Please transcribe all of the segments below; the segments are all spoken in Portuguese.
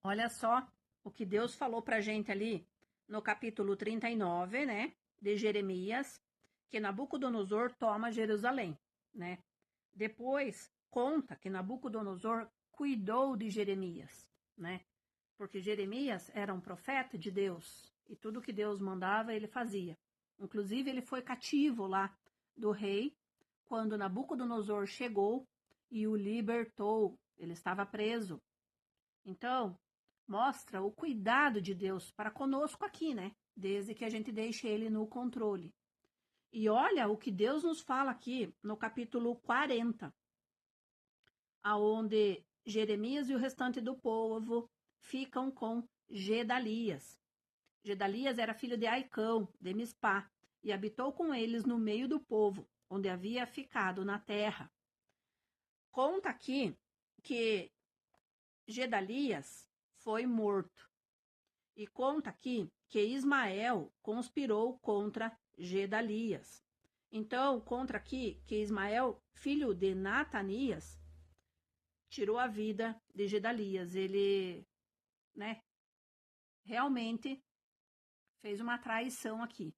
Olha só o que Deus falou para a gente ali no capítulo 39, né, de Jeremias, que Nabucodonosor toma Jerusalém, né? Depois conta que Nabucodonosor cuidou de Jeremias, né? Porque Jeremias era um profeta de Deus e tudo que Deus mandava ele fazia. Inclusive ele foi cativo lá do rei quando Nabucodonosor chegou e o libertou. Ele estava preso. Então, mostra o cuidado de Deus para conosco aqui, né? Desde que a gente deixe ele no controle. E olha o que Deus nos fala aqui no capítulo 40, aonde Jeremias e o restante do povo ficam com Gedalias. Gedalias era filho de Aicão, de Mispá, e habitou com eles no meio do povo, onde havia ficado na terra. Conta aqui que Gedalias foi morto. E conta aqui que Ismael conspirou contra Gedalias. Então, conta aqui que Ismael, filho de Natanias, tirou a vida de Gedalias. Ele, né, realmente fez uma traição aqui.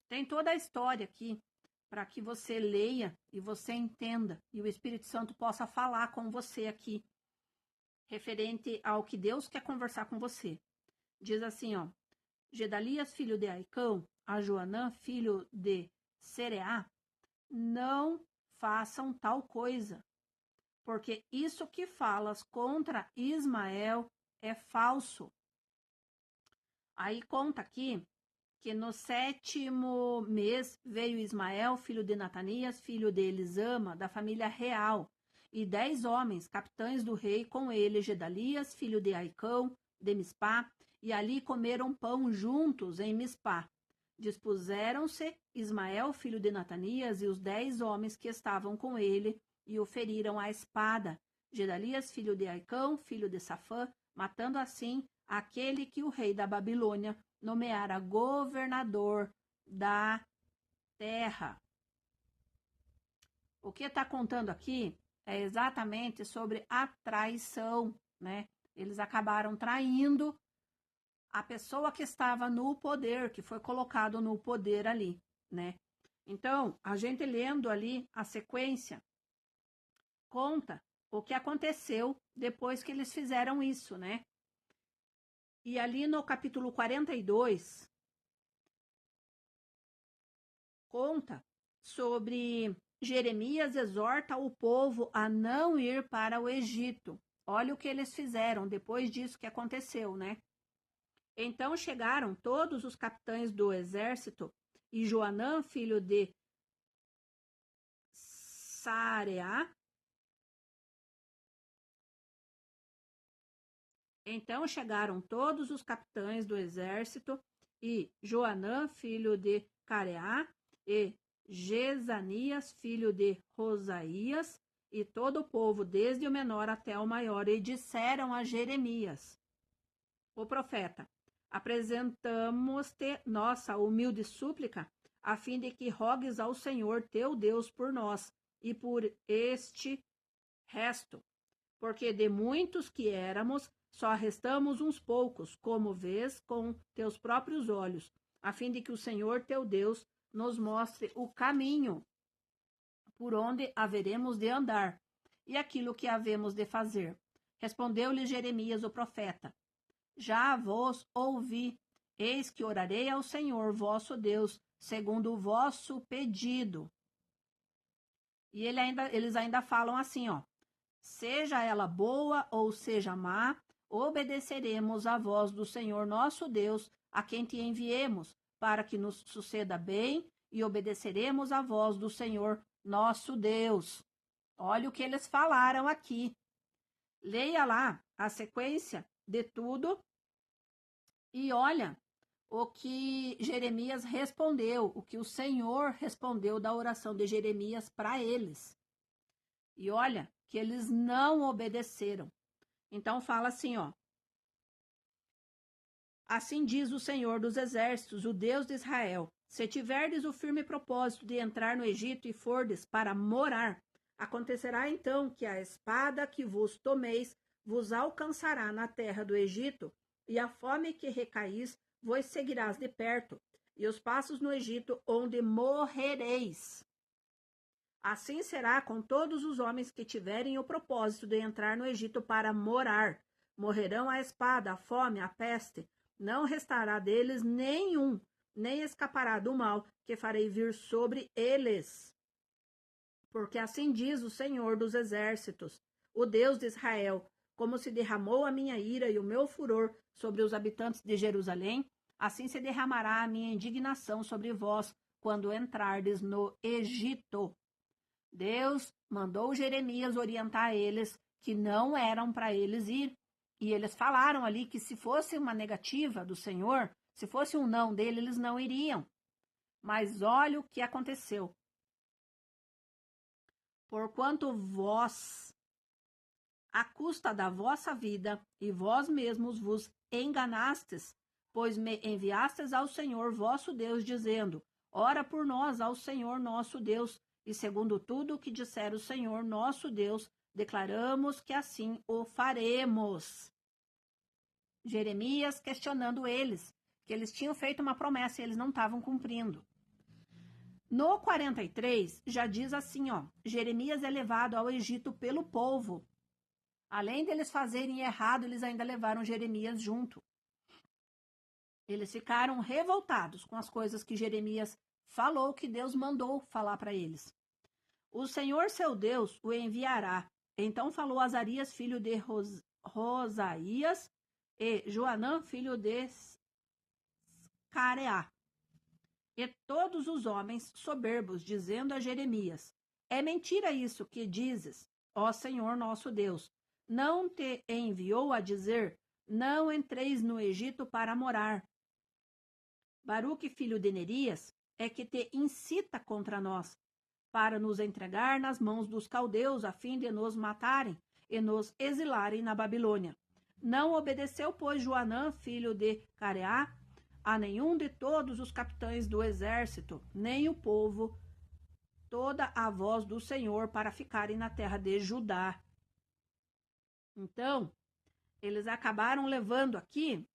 Tem toda a história aqui para que você leia e você entenda e o Espírito Santo possa falar com você aqui, referente ao que Deus quer conversar com você. Diz assim, ó: Gedalias, filho de Aicão, a Joanã, filho de Sereá, não façam tal coisa, porque isso que falas contra Ismael é falso. Aí conta aqui que no 7º mês veio Ismael, filho de Natanias, filho de Elisama, da família real, e 10 homens, capitães do rei, com ele, Gedalias, filho de Aicão, de Mispá, e ali comeram pão juntos em Mispá. Dispuseram-se Ismael, filho de Natanias, e os 10 homens que estavam com ele, e o feriram à espada. Gedalias, filho de Aicão, filho de Safã, matando assim aquele que o rei da Babilônia nomeara governador da terra. O que está contando aqui é exatamente sobre a traição, né? Eles acabaram traindo a pessoa que estava no poder, que foi colocado no poder ali, né? Então, a gente lendo ali a sequência, conta o que aconteceu depois que eles fizeram isso, né? E ali no capítulo 42, conta sobre Jeremias exorta o povo a não ir para o Egito. Olha o que eles fizeram depois disso que aconteceu, né? Então chegaram todos os capitães do exército e Joanã, filho de Sareá. Então chegaram todos os capitães do exército e Joanã, filho de Careá, e Jezanias, filho de Rosaías, e todo o povo, desde o menor até o maior, e disseram a Jeremias, o profeta: apresentamos-te nossa humilde súplica, a fim de que rogues ao Senhor teu Deus por nós e por este resto, porque de muitos que éramos, só restamos uns poucos, como vês com teus próprios olhos, a fim de que o Senhor teu Deus nos mostre o caminho por onde haveremos de andar, e aquilo que havemos de fazer. Respondeu-lhe Jeremias o profeta: já vos ouvi, eis que orarei ao Senhor vosso Deus, segundo o vosso pedido. E eles ainda falam assim, ó: seja ela boa ou seja má, obedeceremos à voz do Senhor nosso Deus, a quem te enviemos, para que nos suceda bem, e obedeceremos à voz do Senhor nosso Deus. Olha o que eles falaram aqui. Leia lá a sequência de tudo e olha o que Jeremias respondeu, o que o Senhor respondeu da oração de Jeremias para eles. E olha que eles não obedeceram. Então fala assim, ó: assim diz o Senhor dos exércitos, o Deus de Israel: se tiverdes o firme propósito de entrar no Egito e fordes para morar, acontecerá então que a espada que vos tomeis vos alcançará na terra do Egito, e a fome que recaís vos seguirás de perto, e os passos no Egito, onde morrereis. Assim será com todos os homens que tiverem o propósito de entrar no Egito para morar. Morrerão a espada, a fome, a peste. Não restará deles nenhum, nem escapará do mal que farei vir sobre eles. Porque assim diz o Senhor dos Exércitos, o Deus de Israel: como se derramou a minha ira e o meu furor sobre os habitantes de Jerusalém, assim se derramará a minha indignação sobre vós, quando entrardes no Egito. Deus mandou Jeremias orientar eles que não eram para eles ir. E eles falaram ali que se fosse uma negativa do Senhor, se fosse um não dele, eles não iriam. Mas olha o que aconteceu. Porquanto vós, à custa da vossa vida, e vós mesmos vos enganastes, pois me enviastes ao Senhor vosso Deus, dizendo: ora por nós ao Senhor nosso Deus, e segundo tudo o que disser o Senhor nosso Deus, declaramos que assim o faremos. Jeremias questionando eles, que eles tinham feito uma promessa e eles não estavam cumprindo. No 43, já diz assim, Jeremias é levado ao Egito pelo povo. Além deles fazerem errado, eles ainda levaram Jeremias junto. Eles ficaram revoltados com as coisas que Jeremias falou, que Deus mandou falar para eles. O Senhor seu Deus o enviará. Então falou Azarias, filho de Rosaías, e Joanã, filho de Careá. E todos os homens soberbos, dizendo a Jeremias: é mentira isso que dizes, ó Senhor nosso Deus. Não te enviou a dizer: não entreis no Egito para morar. Baruque, filho de Nerias, é que te incita contra nós, para nos entregar nas mãos dos caldeus, a fim de nos matarem e nos exilarem na Babilônia. Não obedeceu, pois, Joanã, filho de Careá, a nenhum de todos os capitães do exército, nem o povo, toda a voz do Senhor, para ficarem na terra de Judá. Então, eles acabaram levando aqui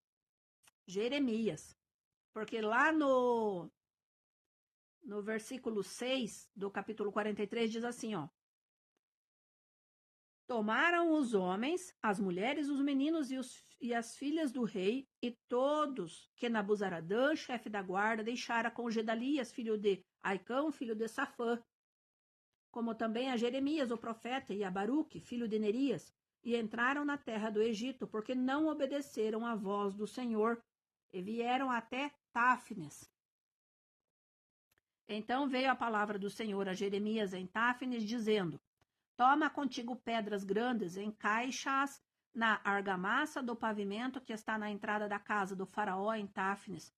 Jeremias, porque lá no versículo 6 do capítulo 43 diz assim, tomaram os homens, as mulheres, os meninos e as filhas do rei, e todos que Nabuzaradã, chefe da guarda, deixara com Gedalias, filho de Aicão, filho de Safã, como também a Jeremias, o profeta, e a Baruque, filho de Nerias, e entraram na terra do Egito, porque não obedeceram à voz do Senhor, e vieram até Táfnis. Então veio a palavra do Senhor a Jeremias em Táfnis, dizendo: toma contigo pedras grandes, encaixa-as na argamassa do pavimento que está na entrada da casa do faraó em Táfnis,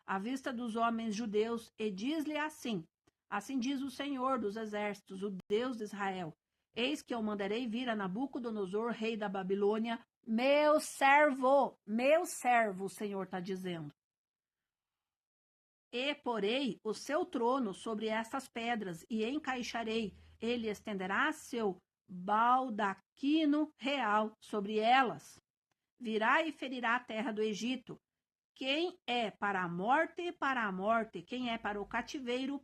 à vista dos homens judeus, e diz-lhe assim: assim diz o Senhor dos exércitos, o Deus de Israel: eis que eu mandarei vir a Nabucodonosor, rei da Babilônia, meu servo, o Senhor está dizendo. E porei o seu trono sobre estas pedras, e encaixarei, ele estenderá seu baldaquino real sobre elas. Virá e ferirá a terra do Egito. Quem é para a morte, quem é para o cativeiro,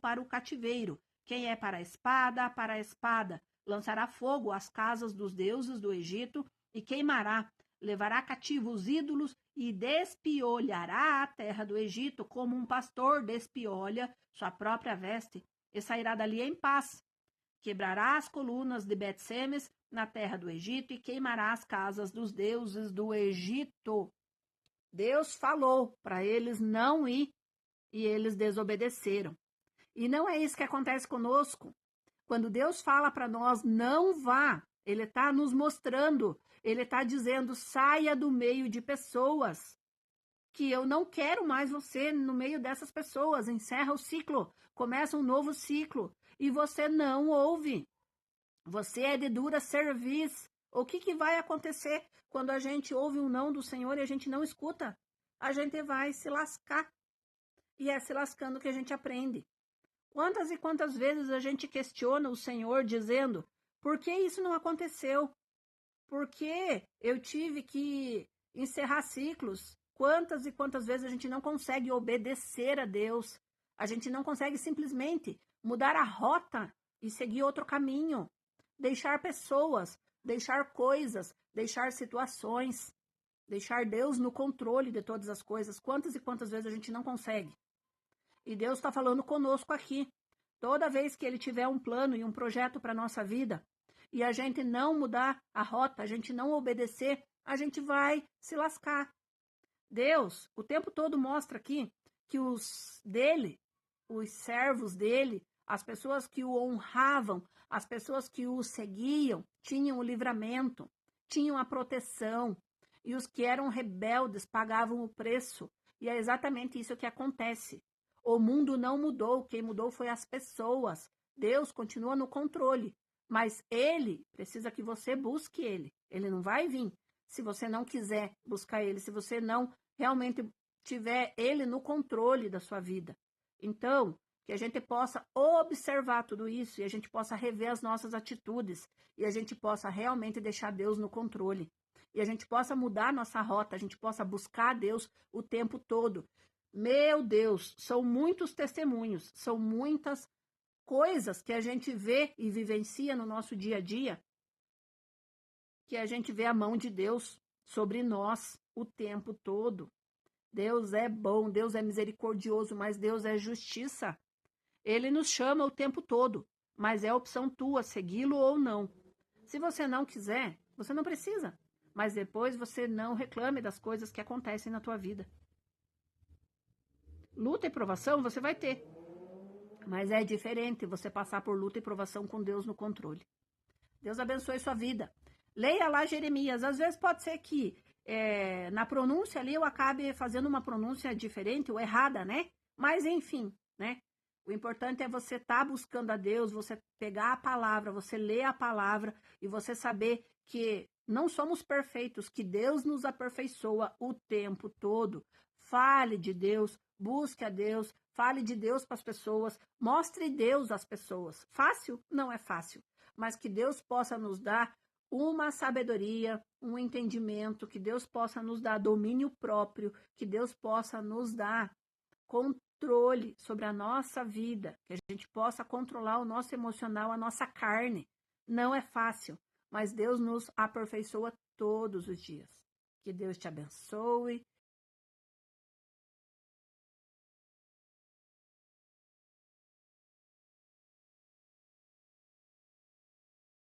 quem é para a espada, lançará fogo às casas dos deuses do Egito e queimará, levará cativo os ídolos e despiolhará a terra do Egito como um pastor despiolha sua própria veste, e sairá dali em paz. Quebrará as colunas de Bet-Semes na terra do Egito e queimará as casas dos deuses do Egito. Deus falou para eles não ir e eles desobedeceram. E não é isso que acontece conosco. Quando Deus fala para nós não vá, Ele está nos mostrando, Ele está dizendo: saia do meio de pessoas, que eu não quero mais você no meio dessas pessoas. Encerra o ciclo, começa um novo ciclo, e você não ouve. Você é de dura cerviz. O que vai acontecer quando a gente ouve um não do Senhor e a gente não escuta? A gente vai se lascar. E é se lascando que a gente aprende. Quantas e quantas vezes a gente questiona o Senhor dizendo: por que isso não aconteceu? Porque eu tive que encerrar ciclos. Quantas e quantas vezes a gente não consegue obedecer a Deus? A gente não consegue simplesmente mudar a rota e seguir outro caminho. Deixar pessoas, deixar coisas, deixar situações, deixar Deus no controle de todas as coisas. Quantas e quantas vezes a gente não consegue? E Deus está falando conosco aqui. Toda vez que Ele tiver um plano e um projeto para a nossa vida, e a gente não mudar a rota, a gente não obedecer, a gente vai se lascar. Deus, o tempo todo mostra aqui que os servos dele, as pessoas que o honravam, as pessoas que o seguiam, tinham o livramento, tinham a proteção, e os que eram rebeldes pagavam o preço. E é exatamente isso que acontece. O mundo não mudou, quem mudou foi as pessoas. Deus continua no controle, mas ele precisa que você busque ele. Ele não vai vir se você não quiser buscar ele, se você não realmente tiver ele no controle da sua vida. Então, que a gente possa observar tudo isso e a gente possa rever as nossas atitudes e a gente possa realmente deixar Deus no controle. E a gente possa mudar a nossa rota, a gente possa buscar Deus o tempo todo. Meu Deus, são muitos testemunhos, são muitas coisas que a gente vê e vivencia no nosso dia a dia, que a gente vê a mão de Deus sobre nós o tempo todo. Deus é bom, Deus é misericordioso, mas Deus é justiça. Ele nos chama o tempo todo, mas é opção tua segui-lo ou não. Se você não quiser, você não precisa, mas depois você não reclame das coisas que acontecem na tua vida. Luta e provação você vai ter, mas é diferente você passar por luta e provação com Deus no controle. Deus abençoe sua vida. Leia lá Jeremias. Às vezes pode ser que na pronúncia ali eu acabe fazendo uma pronúncia diferente ou errada, né? Mas enfim, né? O importante é você estar buscando a Deus, você pegar a palavra, você ler a palavra e você saber que não somos perfeitos, que Deus nos aperfeiçoa o tempo todo. Fale de Deus, busque a Deus, fale de Deus para as pessoas, mostre Deus às pessoas. Fácil? Não é fácil, mas que Deus possa nos dar uma sabedoria, um entendimento, que Deus possa nos dar domínio próprio, que Deus possa nos dar controle sobre a nossa vida, que a gente possa controlar o nosso emocional, a nossa carne. Não é fácil, mas Deus nos aperfeiçoa todos os dias. Que Deus te abençoe,